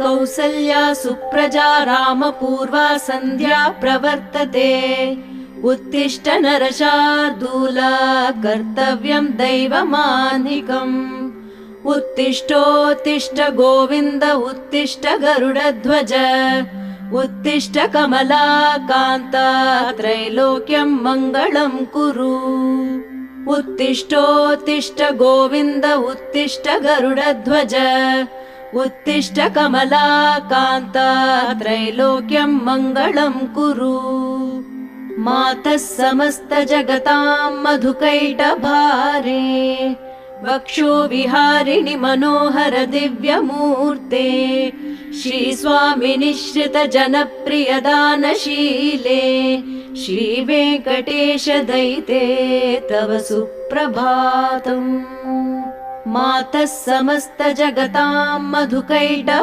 कौसल्या सुप्रजा रामपूर्वा सन्ध्या प्रवर्तते। उत्तिष्ठ नरशार्दूल कर्तव्यं दैवमान्निकम्। उत्तिष्ठोत्तिष्ठ गोविन्द उत्तिष्ठ गरुडध्वज। उत्तिष्ठ कमलाकान्ता त्रैलोक्यं मङ्गलं कुरु। उत्तिष्ठोत्तिष्ठ गोविन्द उत्तिष्ठ गरुडध्वज। उत्तिष्ठ कमलाकान्ता त्रैलोक्यं मङ्गलं कुरु। मातः समस्त जगतां मधुकैटभारे। वक्षो विहारिणि मनोहर दिव्यमूर्ते। श्रीस्वामिनि श्रित जनप्रिय दानशीले। श्रीवेङ्कटेश दयिते तव सुप्रभातम्। मातः समस्त जगतां मधुकैटभारे।